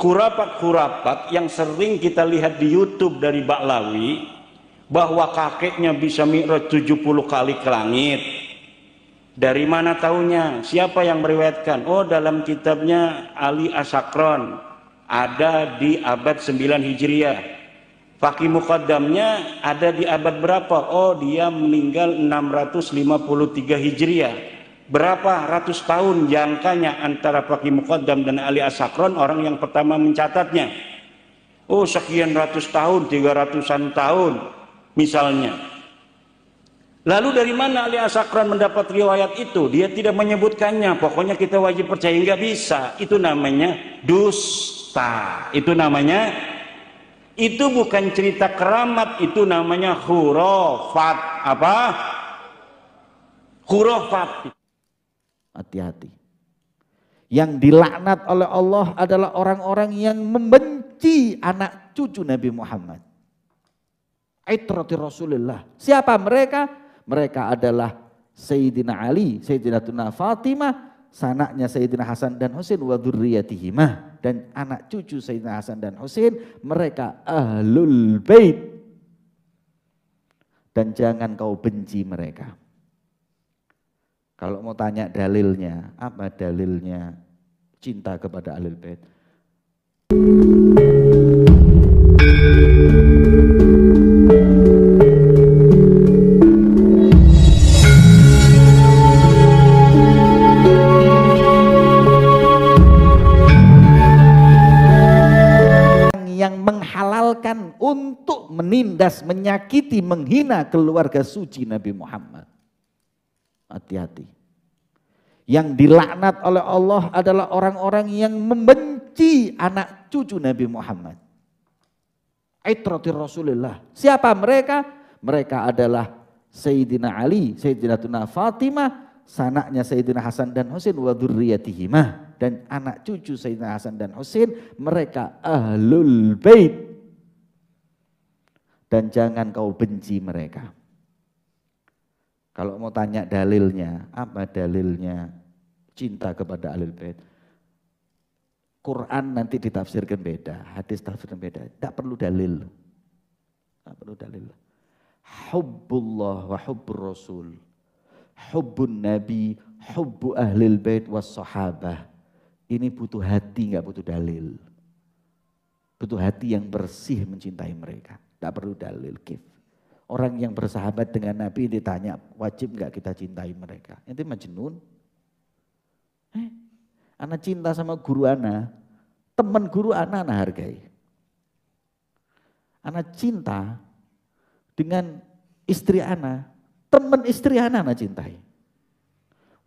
khurafat yang sering kita lihat di YouTube dari Ba'lawi, bahwa kakeknya bisa mi'raj 70 kali ke langit. Dari mana taunya? Siapa yang meriwayatkan? Oh, dalam kitabnya Ali As-Sakron, ada di abad 9 Hijriah. Faqih Muqaddamnya ada di abad berapa? Oh, dia meninggal 653 Hijriah. Berapa ratus tahun jangkanya antara Faqih Muqaddam dan Ali As-Sakron, orang yang pertama mencatatnya? Oh, sekian ratus tahun, 300-an tahun misalnya. Lalu dari mana Ali As-Sakron mendapat riwayat itu? Dia tidak menyebutkannya. Pokoknya kita wajib percaya, nggak bisa. Itu namanya dusta. Itu bukan cerita keramat, itu namanya khurafat. Apa? Khurafat. Hati-hati. Yang dilaknat oleh Allah adalah orang-orang yang membenci anak cucu Nabi Muhammad. Aitrati Rasulullah. Siapa mereka? Mereka adalah Sayyidina Ali, Sayyidatuna Fatimah, sanaknya Sayyidina Hasan dan Husain, wa dzurriyyatihima, dan anak cucu Sayyidina Hasan dan Husain, mereka ahlul bait. Dan jangan kau benci mereka. Kalau mau tanya dalilnya, apa dalilnya cinta kepada ahlul bait? Untuk menindas, menyakiti, menghina keluarga suci Nabi Muhammad. Hati-hati. Yang dilaknat oleh Allah adalah orang-orang yang membenci anak cucu Nabi Muhammad. Aitrati Rasulullah. Siapa mereka? Mereka adalah Sayyidina Ali, Sayyidatuna Fatimah, sanaknya Sayyidina Hasan dan Husain, wa dzurriyyatihima, dan anak cucu Sayyidina Hasan dan Husain, mereka ahlul bait. Dan jangan kau benci mereka. Kalau mau tanya dalilnya, apa dalilnya cinta kepada ahlul bait? Quran nanti ditafsirkan beda, hadis tafsirkan beda. Tidak perlu dalil. Tidak perlu dalil. Hubbullah wa hubbur rasul. Hubbun nabi, hubbu ahlul bait was sahabah. Ini butuh hati, enggak butuh dalil. Butuh hati yang bersih mencintai mereka. Tidak perlu dalil, kif. Orang yang bersahabat dengan Nabi ditanya, wajib nggak kita cintai mereka? Ente majnun? Ana cinta sama guru ana, teman guru ana hargai. Ana cinta dengan istri ana, teman istri ana cintai.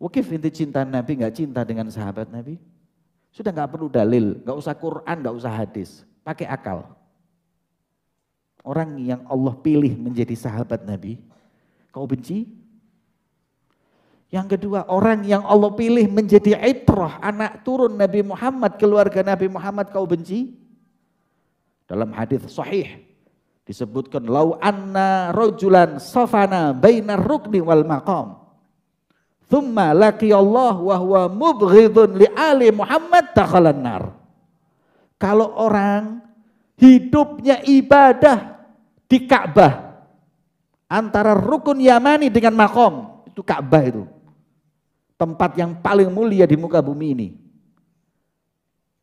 Wakif inti cinta Nabi nggak cinta dengan sahabat Nabi? Sudah nggak perlu dalil, nggak usah Quran, nggak usah hadis, pakai akal. Orang yang Allah pilih menjadi sahabat Nabi, kau benci? Yang kedua, orang yang Allah pilih menjadi itrah, anak turun Nabi Muhammad, keluarga Nabi Muhammad, kau benci? Dalam hadis sahih disebutkan, lau anna rajulan safana bainar rukni wal maqam, thumma laqiyallah wa huwa mubghidun li ali Muhammad dakhalan nar. Kalau orang hidupnya ibadah di Ka'bah, antara rukun Yamani dengan Maqam, itu Ka'bah itu. Tempat yang paling mulia di muka bumi ini.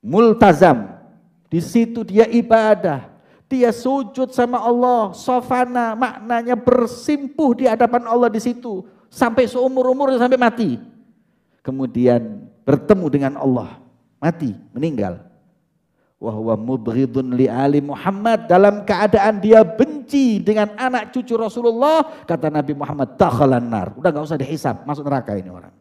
Multazam, di situ dia ibadah, dia sujud sama Allah, sofana, maknanya bersimpuh di hadapan Allah di situ, sampai seumur-umur sampai mati. Kemudian bertemu dengan Allah, mati, meninggal. Wahwa mubghidun li ali Muhammad, dalam keadaan dia benci dengan anak cucu Rasulullah, kata Nabi Muhammad, dakhalan nar. Udah gak usah dihisab, masuk neraka ini orang.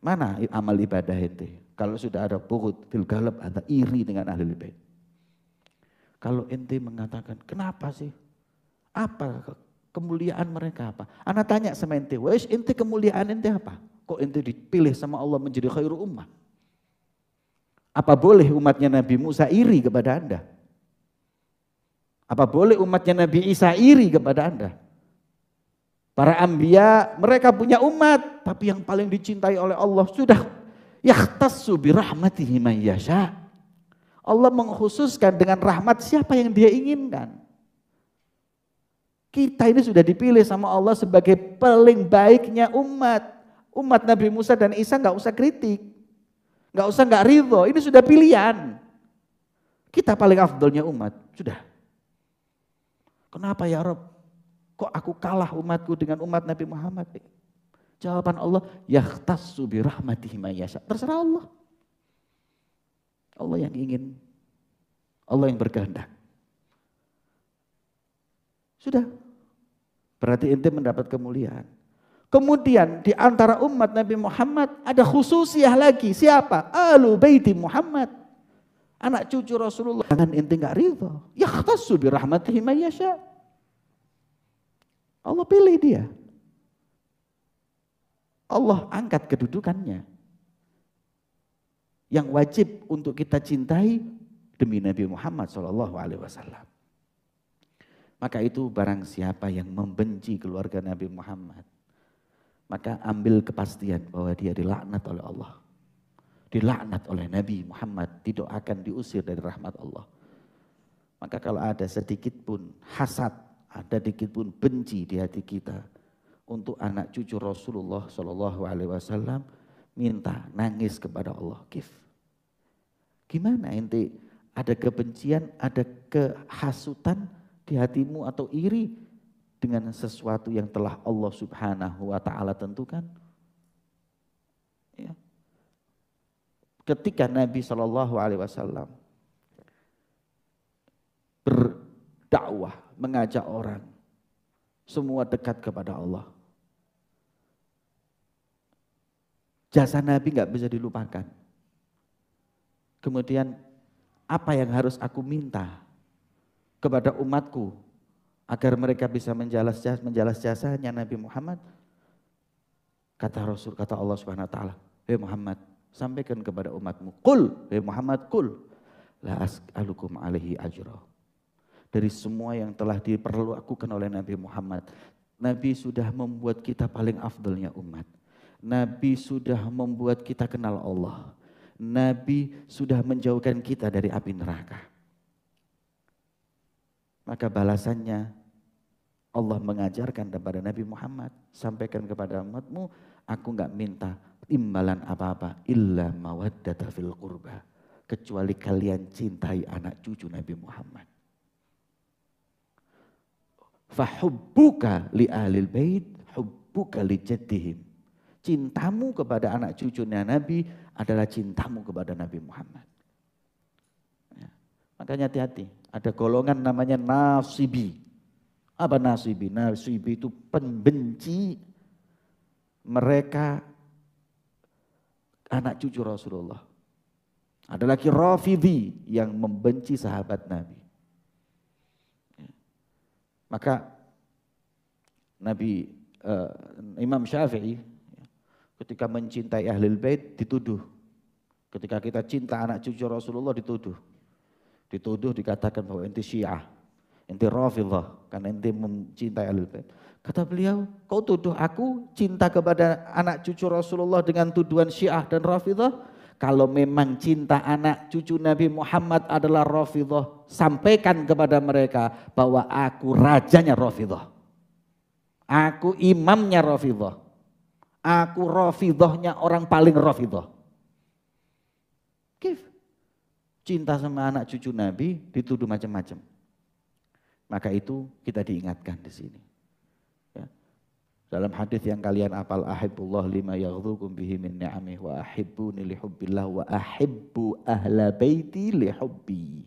Mana amal ibadah ente? Kalau sudah ada bughd fil qalb, ada iri dengan ahli bait. Kalau ente mengatakan, kenapa sih? Apa kemuliaan mereka apa? Ana tanya sama ente, wes ente kemuliaan ente apa? Kok ente dipilih sama Allah menjadi khairu ummah? Apa boleh umatnya Nabi Musa iri kepada Anda? Apa boleh umatnya Nabi Isa iri kepada Anda? Para anbiya, mereka punya umat, tapi yang paling dicintai oleh Allah sudah Yakhtassu bi rahmatihi man yasha. Allah mengkhususkan dengan rahmat siapa yang Dia inginkan. Kita ini sudah dipilih sama Allah sebagai paling baiknya umat. Umat Nabi Musa dan Isa nggak usah kritik, nggak ridho. Ini sudah pilihan. Kita paling afdolnya umat, sudah. Kenapa ya Rob? Kok aku kalah umatku dengan umat Nabi Muhammad? Jawaban Allah, yakhtassu bi rahmatihi man yasha. Terserah Allah. Allah yang ingin, Allah yang berkehendak. Sudah. Berarti ente mendapat kemuliaan. Kemudian di antara umat Nabi Muhammad ada khususiyah lagi. Siapa? Ahlu baiti Muhammad. Anak cucu Rasulullah. Jangan ente enggak ridha. Yakhtassu bi rahmatihi man yasha. Allah pilih dia. Allah angkat kedudukannya. Yang wajib untuk kita cintai demi Nabi Muhammad SAW. Maka itu barang siapa yang membenci keluarga Nabi Muhammad, maka ambil kepastian bahwa dia dilaknat oleh Allah. Dilaknat oleh Nabi Muhammad, didoakan diusir dari rahmat Allah. Maka kalau ada sedikit pun hasad, ada sedikit pun benci di hati kita untuk anak cucu Rasulullah SAW, minta nangis kepada Allah. Gimana ente ada kebencian, ada kehasutan di hatimu atau iri dengan sesuatu yang telah Allah Subhanahu wa taala tentukan? Ya. Ketika Nabi SAW berdakwah, mengajak orang semua dekat kepada Allah, jasa Nabi nggak bisa dilupakan. Kemudian apa yang harus aku minta kepada umatku agar mereka bisa menjalas jasanya Nabi Muhammad? Kata Rasul, kata Allah Subhanahu wa taala, "Hei Muhammad, sampaikan kepada umatmu, qul, hei Muhammad, qul, la as'alukum alaihi ajra." Dari semua yang telah diperlakukan oleh Nabi Muhammad, Nabi sudah membuat kita paling afdalnya umat. Nabi sudah membuat kita kenal Allah. Nabi sudah menjauhkan kita dari api neraka. Maka balasannya Allah mengajarkan kepada Nabi Muhammad, sampaikan kepada umatmu, aku enggak minta imbalan apa-apa illa mawaddata fil qurba, kecuali kalian cintai anak cucu Nabi Muhammad. Fahubbuka li ahlil bait hubbuka li jaddihim. Cintamu kepada anak cucunya Nabi adalah cintamu kepada Nabi Muhammad. Ya. Makanya hati-hati, ada golongan namanya nasibi. Apa nasibi? Nasibi itu pembenci mereka anak cucu Rasulullah. Ada lagi Rafidhi yang membenci sahabat Nabi. Ya. Maka Imam Syafi'i ketika mencintai Ahlul Bait dituduh. Ketika kita cinta anak cucu Rasulullah dituduh. Dituduh dikatakan bahwa ente Syiah, ente Rafidhah karena ente mencintai Ahlul Bait. Kata beliau, kau tuduh aku cinta kepada anak cucu Rasulullah dengan tuduhan Syiah dan Rafidhah? Kalau memang cinta anak cucu Nabi Muhammad adalah Rafidhah, sampaikan kepada mereka bahwa aku rajanya Rafidhah. Aku imamnya Rafidhah. Aku Rafidhahnya orang paling Rafidhah. Cinta sama anak cucu Nabi dituduh macam-macam. Maka itu kita diingatkan di sini. Ya. Dalam hadis yang kalian hafal, ahibbullah lima yaghdukum bihi min ni'amih wa ahibbuni li hubbillah wa ahibbu ahla baiti li hubbi.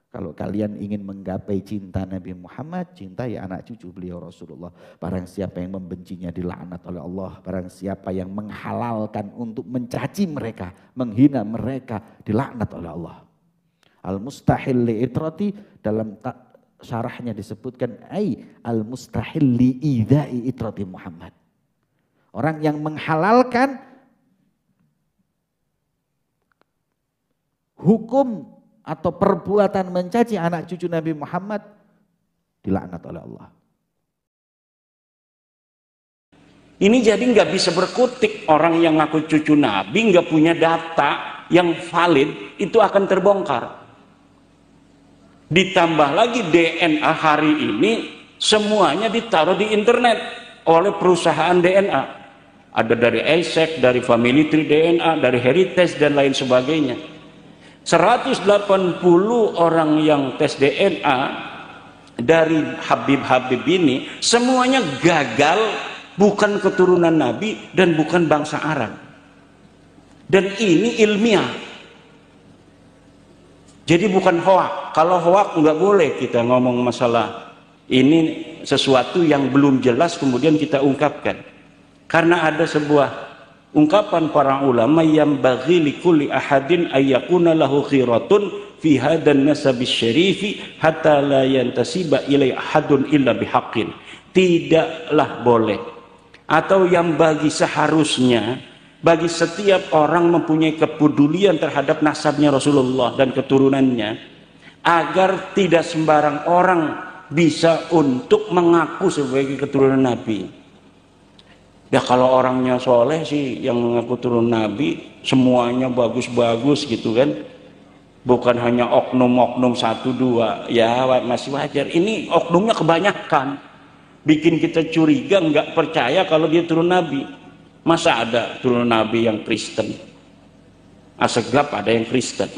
Kalau kalian ingin menggapai cinta Nabi Muhammad, cintai anak cucu beliau Rasulullah. Barang siapa yang membencinya dilaknat oleh Allah. Barang siapa yang menghalalkan untuk mencaci mereka, menghina mereka, dilaknat oleh Allah. Al-mustahil li'itrati dalam syarahnya disebutkan al-mustahil li'idai itrati Muhammad. Orang yang menghalalkan hukum atau perbuatan mencaci anak cucu Nabi Muhammad dilaknat oleh Allah. Ini jadi nggak bisa berkutik. Orang yang ngaku cucu Nabi nggak punya data yang valid, itu akan terbongkar. Ditambah lagi DNA hari ini semuanya ditaruh di internet oleh perusahaan DNA. Ada dari ESEC, dari Family Tree DNA, dari Heritage dan lain sebagainya. 180 orang yang tes DNA dari Habib-Habib ini semuanya gagal, bukan keturunan Nabi dan bukan bangsa Arab. Dan ini ilmiah. Jadi bukan hoak. Kalau hoak nggak boleh kita ngomong masalah ini, sesuatu yang belum jelas kemudian kita ungkapkan. Karena ada sebuah ungkapan para ulama yang bagi likulli ahadin ayyakuna lahu khiratun fi hadan nasabis syarifi hatta la yantasiba ilai ahadun illa bihaqqin. Tidaklah boleh, atau yang bagi seharusnya bagi setiap orang mempunyai kepedulian terhadap nasabnya Rasulullah dan keturunannya, agar tidak sembarang orang bisa untuk mengaku sebagai keturunan Nabi. Ya kalau orangnya soleh sih yang mengaku turun Nabi semuanya bagus-bagus gitu kan, bukan hanya oknum-oknum satu dua, ya masih wajar. Ini oknumnya kebanyakan, bikin kita curiga, nggak percaya kalau dia turun Nabi. Masa ada turun Nabi yang Kristen? Asegaf ada yang Kristen.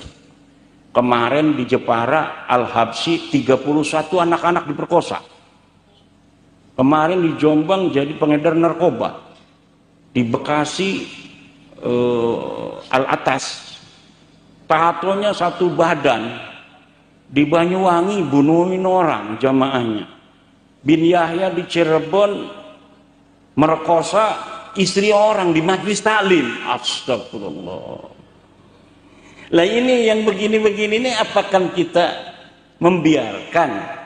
Kemarin di Jepara Al-Habsyi 31 anak-anak diperkosa. Kemarin di Jombang jadi pengedar narkoba. Di Bekasi Al-Atas tatonya satu badan. Di Banyuwangi bunuhin orang jamaahnya. Bin Yahya di Cirebon merkosa istri orang di majelis taklim. Astagfirullah. Lah ini yang begini-begini ini, apakah kita membiarkan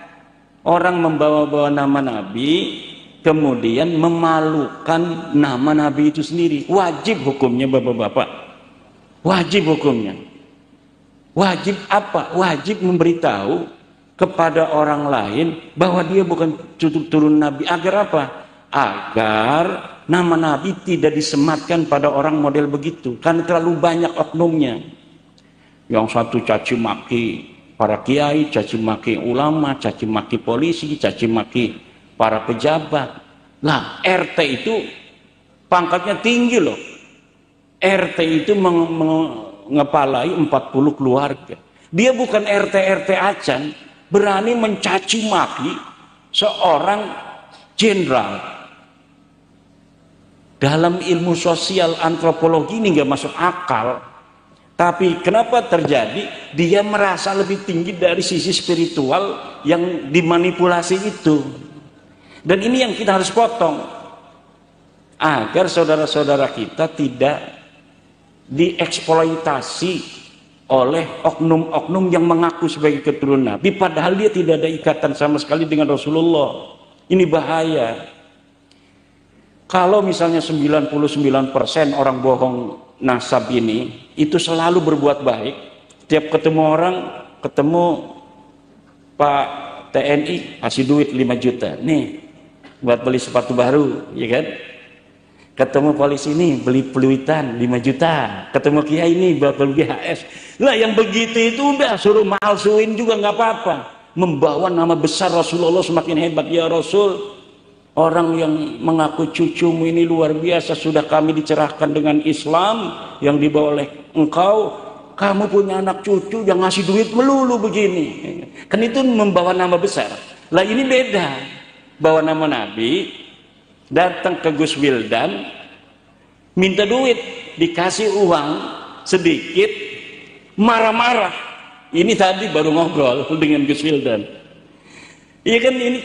orang membawa-bawa nama Nabi kemudian memalukan nama Nabi itu sendiri? Wajib hukumnya bapak-bapak, wajib hukumnya. Wajib apa? Wajib memberitahu kepada orang lain bahwa dia bukan cucu turun Nabi. Agar apa? Agar nama Nabi tidak disematkan pada orang model begitu, karena terlalu banyak oknumnya. Yang satu caci maki para kiai, caci maki ulama, caci maki polisi, caci maki para pejabat. Lah RT itu pangkatnya tinggi loh. RT itu mengepalai 40 keluarga. Dia bukan RT acan, berani mencaci maki seorang jenderal. Dalam ilmu sosial antropologi ini nggak masuk akal. Tapi kenapa terjadi? Dia merasa lebih tinggi dari sisi spiritual yang dimanipulasi itu. Dan ini yang kita harus potong, agar saudara-saudara kita tidak dieksploitasi oleh oknum-oknum yang mengaku sebagai keturunan Nabi, padahal dia tidak ada ikatan sama sekali dengan Rasulullah. Ini bahaya. Kalau misalnya 99% orang bohong nasab ini itu selalu berbuat baik, tiap ketemu orang, ketemu Pak TNI kasih duit 5 juta nih buat beli sepatu baru, ya kan? Ketemu polisi ini beli peluitan 5 juta, ketemu kiai ini buat beli BHS. Lah yang begitu itu udah suruh malsuin juga nggak apa-apa, membawa nama besar Rasulullah semakin hebat. Ya Rasul, orang yang mengaku cucumu ini luar biasa, sudah kami dicerahkan dengan Islam yang dibawa oleh engkau. Kamu punya anak cucu yang ngasih duit melulu begini, kan itu membawa nama besar. Lah ini beda, bawa nama Nabi, datang ke Gus Wildan minta duit, dikasih uang sedikit, marah-marah. Ini tadi baru ngobrol dengan Gus Wildan. Iya kan, ini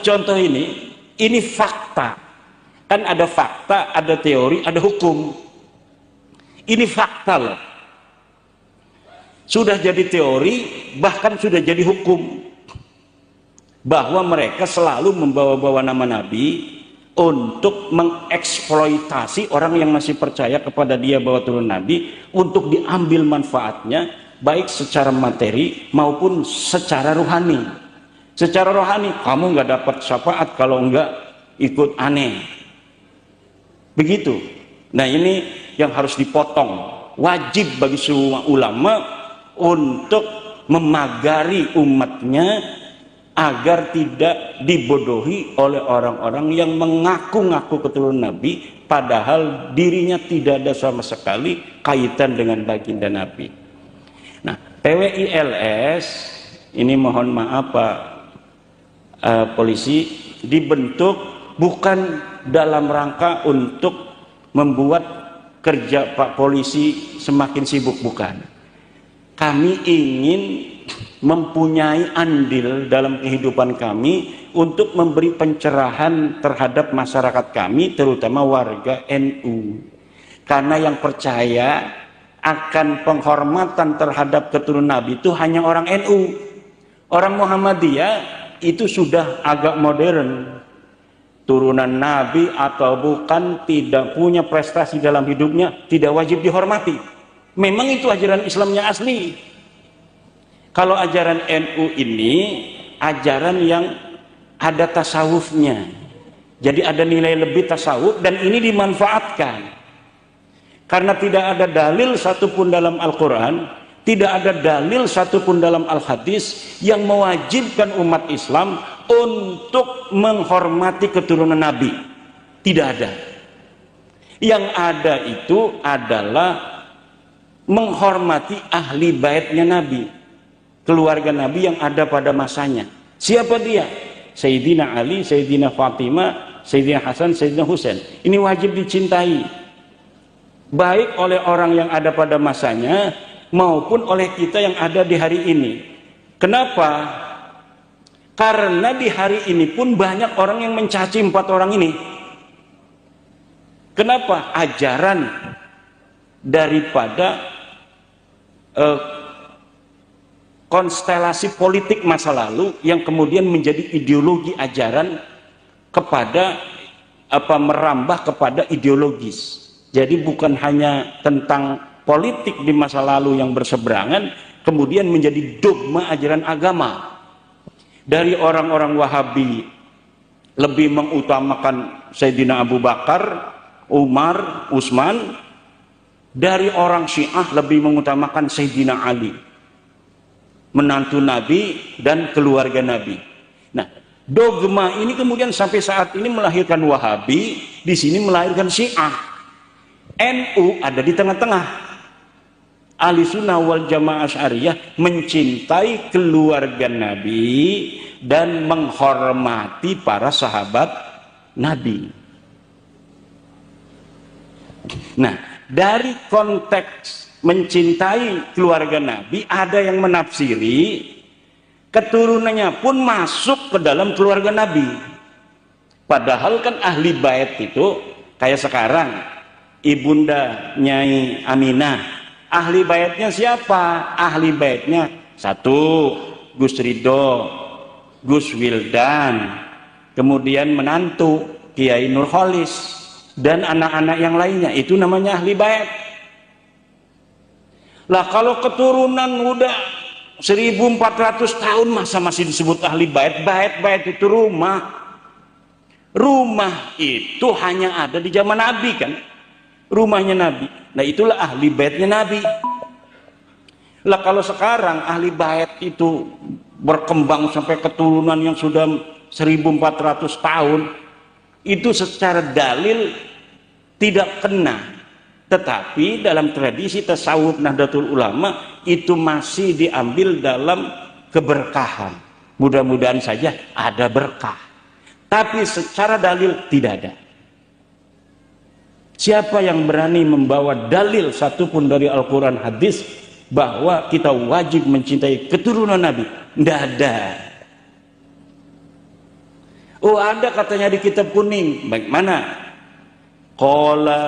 contoh ini fakta. Kan ada fakta, ada teori, ada hukum. Ini fakta loh. Sudah jadi teori, bahkan sudah jadi hukum. Bahwa mereka selalu membawa-bawa nama Nabi untuk mengeksploitasi orang yang masih percaya kepada dia bahwa turun Nabi, untuk diambil manfaatnya, baik secara materi maupun secara rohani. Secara rohani, kamu nggak dapat syafaat kalau nggak ikut aneh. Begitu. Nah, ini yang harus dipotong. Wajib bagi semua ulama untuk memagari umatnya agar tidak dibodohi oleh orang-orang yang mengaku-ngaku keturunan Nabi padahal dirinya tidak ada sama sekali kaitan dengan baginda Nabi. Nah, PWILS ini mohon maaf Pak polisi, dibentuk bukan dalam rangka untuk membuat kerja Pak polisi semakin sibuk, bukan. Kami ingin mempunyai andil dalam kehidupan kami untuk memberi pencerahan terhadap masyarakat kami, terutama warga NU. Karena yang percaya akan penghormatan terhadap keturunan Nabi itu hanya orang NU. Orang Muhammadiyah itu sudah agak modern. Turunan Nabi atau bukan, tidak punya prestasi dalam hidupnya, tidak wajib dihormati. Memang itu ajaran Islamnya asli. Kalau ajaran NU ini ajaran yang ada tasawufnya, jadi ada nilai lebih tasawuf, dan ini dimanfaatkan karena tidak ada dalil satupun dalam Al-Quran, tidak ada dalil satupun dalam Al-Hadis yang mewajibkan umat Islam untuk menghormati keturunan Nabi. Tidak ada. Yang ada itu adalah menghormati ahli baitnya Nabi, keluarga Nabi yang ada pada masanya. Siapa dia? Sayyidina Ali, Sayyidina Fatimah, Sayyidina Hasan, Sayyidina Husain. Ini wajib dicintai, baik oleh orang yang ada pada masanya maupun oleh kita yang ada di hari ini. Kenapa? Karena di hari ini pun banyak orang yang mencaci 4 orang ini. Kenapa? Ajaran daripada konstelasi politik masa lalu yang kemudian menjadi ideologi ajaran kepada merambah kepada ideologis. Jadi bukan hanya tentang politik di masa lalu yang berseberangan kemudian menjadi dogma ajaran agama. Dari orang-orang Wahabi lebih mengutamakan Sayyidina Abu Bakar, Umar, Utsman. Dari orang Syiah lebih mengutamakan Sayyidina Ali, menantu Nabi dan keluarga Nabi. Nah, dogma ini kemudian sampai saat ini melahirkan Wahabi, di sini melahirkan Syiah. NU ada di tengah-tengah. Ahlussunnah wal Jamaah Asy'ariyah mencintai keluarga Nabi dan menghormati para sahabat Nabi. Nah, dari konteks mencintai keluarga Nabi, ada yang menafsiri keturunannya pun masuk ke dalam keluarga Nabi. Padahal kan ahli bait itu kayak sekarang Ibunda Nyai Aminah, ahli baitnya siapa? Ahli baitnya satu, Gus Ridho, Gus Wildan, kemudian menantu Kiai Nurholis, dan anak-anak yang lainnya. Itu namanya ahli bait. Lah kalau keturunan udah 1400 tahun masa masih disebut ahli bait? Bait itu rumah. Rumah itu hanya ada di zaman Nabi kan? Rumahnya Nabi. Nah itulah ahli baitnya Nabi. Lah kalau sekarang ahli bait itu berkembang sampai keturunan yang sudah 1400 tahun, itu secara dalil tidak kena. Tetapi dalam tradisi tasawuf Nahdlatul Ulama itu masih diambil dalam keberkahan. Mudah-mudahan saja ada berkah. Tapi secara dalil tidak ada. Siapa yang berani membawa dalil satupun dari Al-Quran hadis bahwa kita wajib mencintai keturunan Nabi? Tidak ada. Oh ada katanya di kitab kuning. Bagaimana? Qala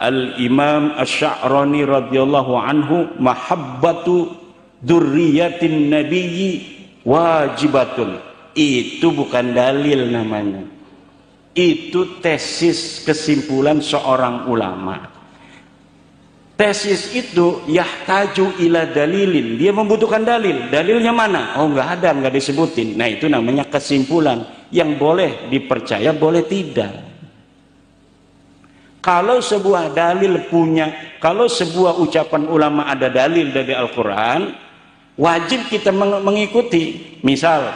al-imam asy-Sya'rani radhiyallahu anhu mahabbatu dzurriyyatin nabiyyi wajibatun. Itu bukan dalil namanya. Itu tesis kesimpulan seorang ulama. Tesis itu yahtaju ila dalilin, dia membutuhkan dalil. Dalilnya mana? Oh nggak ada, nggak disebutin. Nah itu namanya kesimpulan yang boleh dipercaya, boleh tidak. Kalau sebuah dalil punya, kalau sebuah ucapan ulama ada dalil dari Al-Quran, wajib kita mengikuti. Misal,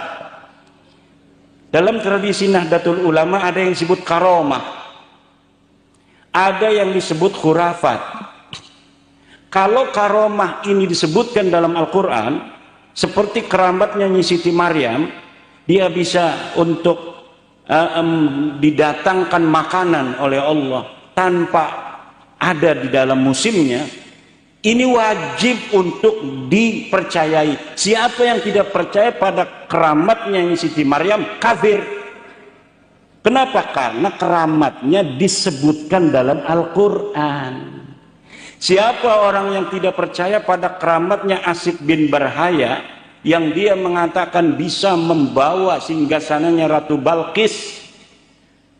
dalam tradisi Nahdlatul Ulama ada yang disebut karomah, ada yang disebut khurafat. Kalau karomah ini disebutkan dalam Al-Quran, seperti keramatnya Nyi Siti Maryam, dia bisa untuk didatangkan makanan oleh Allah tanpa ada di dalam musimnya, ini wajib untuk dipercayai. Siapa yang tidak percaya pada keramatnya Siti Maryam, kafir. Kenapa? Karena keramatnya disebutkan dalam Al-Quran. Siapa orang yang tidak percaya pada keramatnya Asyid bin Barhaya, yang dia mengatakan bisa membawa singgasananya Ratu Balqis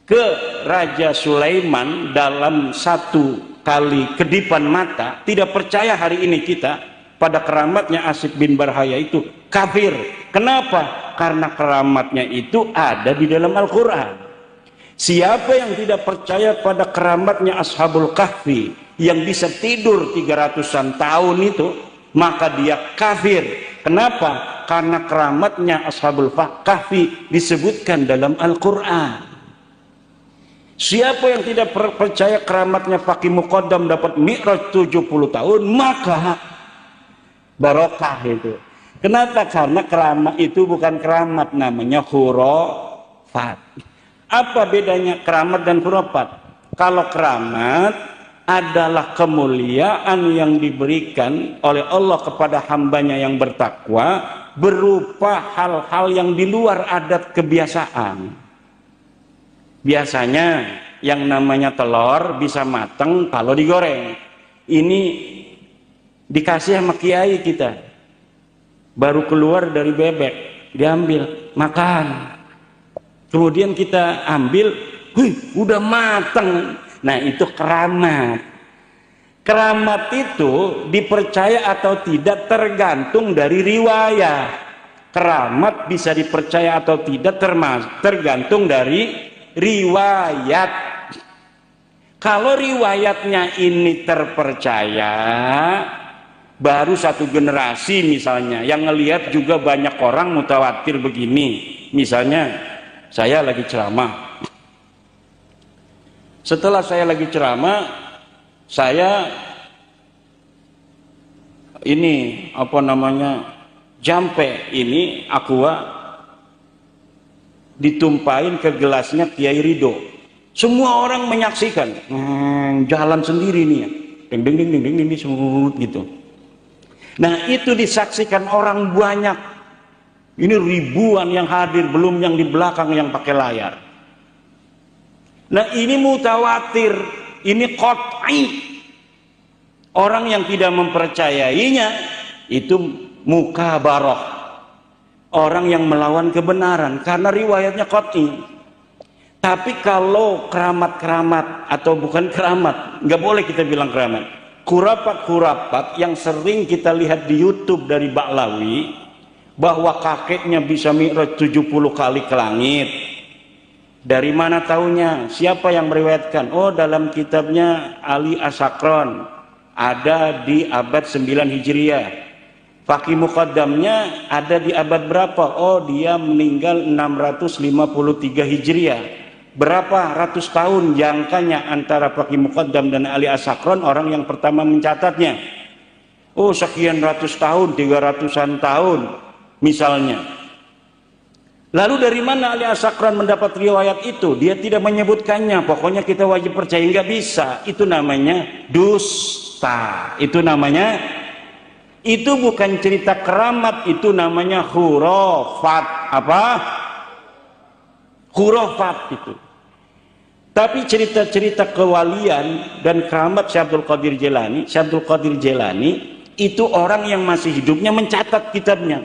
ke Raja Sulaiman dalam satu kali kedipan mata, tidak percaya hari ini kita pada keramatnya Asyid bin Barhaya, itu kafir. Kenapa? Karena keramatnya itu ada di dalam Al-Quran. Siapa yang tidak percaya pada keramatnya Ashabul Kahfi yang bisa tidur 300-an tahun itu, maka dia kafir. Kenapa? Karena keramatnya Ashabul Kahfi disebutkan dalam Al-Quran. Siapa yang tidak percaya keramatnya Faqih Muqaddam dapat mi'raj 70 tahun, maka barokah itu. Kenapa? Karena keramat itu bukan keramat, namanya khurafat. Apa bedanya keramat dan khurafat? Kalau keramat adalah kemuliaan yang diberikan oleh Allah kepada hambanya yang bertakwa berupa hal-hal yang di luar adat kebiasaan. Biasanya yang namanya telur bisa mateng kalau digoreng. Ini dikasih sama kiai kita, baru keluar dari bebek, diambil, makan. Kemudian kita ambil, udah mateng. Nah, itu keramat. Keramat itu dipercaya atau tidak tergantung dari riwayat. Keramat bisa dipercaya atau tidak tergantung dari riwayat. Kalau riwayatnya ini terpercaya, baru satu generasi misalnya yang ngelihat juga banyak orang mutawatir begini. Misalnya saya lagi ceramah, setelah saya lagi ceramah, saya ini apa namanya, jampe ini aqua ditumpahin ke gelasnya Kiai Ridho. Semua orang menyaksikan, jalan sendiri nih ya, ding ding ding ding ding ding semut gitu. Nah, itu disaksikan orang banyak. Ini ribuan yang hadir, belum yang di belakang yang pakai layar. Nah, ini mutawatir, ini qat'i. Orang yang tidak mempercayainya itu mukabarah, orang yang melawan kebenaran karena riwayatnya qat'i. Tapi kalau keramat-keramat atau bukan keramat, nggak boleh kita bilang keramat, khurafat-khurafat yang sering kita lihat di YouTube dari Ba'lawi, bahwa kakeknya bisa mi'raj 70 kali ke langit. Dari mana taunya? Siapa yang meriwayatkan? Oh, dalam kitabnya Ali As-Sakron, ada di abad 9 Hijriah. Faqih Muqaddamnya ada di abad berapa? Oh, dia meninggal 653 Hijriah. Berapa ratus tahun jangkanya antara Faqih Muqaddam dan Ali As-Sakron, orang yang pertama mencatatnya? Oh, sekian ratus tahun, 300-an tahun misalnya. Lalu dari mana Ali As-Sakron mendapat riwayat itu? Dia tidak menyebutkannya, pokoknya kita wajib percaya. Nggak bisa, itu namanya dusta. Itu namanya, itu bukan cerita keramat, itu namanya khurafat. Apa? Khurafat itu. Tapi cerita-cerita kewalian dan keramat Syekh Abdul Qadir Jailani, Syekh Abdul Qadir Jailani itu orang yang masih hidupnya mencatat kitabnya,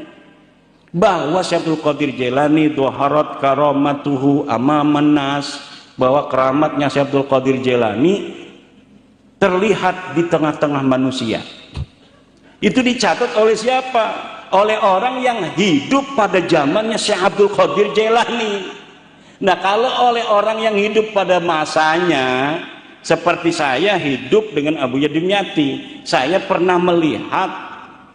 bahwa Syekh Abdul Qadir Jailani dhaharat karamatuhu amaman nas, bahwa keramatnya Syekh Abdul Qadir Jailani terlihat di tengah-tengah manusia. Itu dicatat oleh siapa? Oleh orang yang hidup pada zamannya Syekh Abdul Qadir Jailani. Nah, kalau oleh orang yang hidup pada masanya, Seperti saya hidup dengan Abuya Dimyati, saya pernah melihat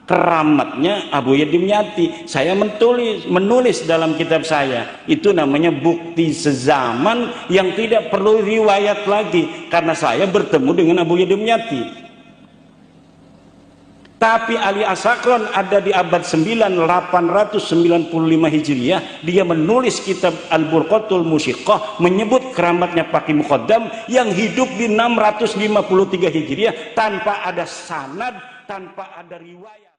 keramatnya Abuya Dimyati. Saya menulis dalam kitab saya. Itu namanya bukti sezaman yang tidak perlu riwayat lagi, karena saya bertemu dengan Abuya Dimyati. Tapi Ali As-Sakran ada di abad 9, 895 Hijriah, dia menulis kitab Al-Burqatul Musyiqqah, menyebut keramatnya Faqih Muqaddam yang hidup di 653 Hijriah tanpa ada sanad, tanpa ada riwayat.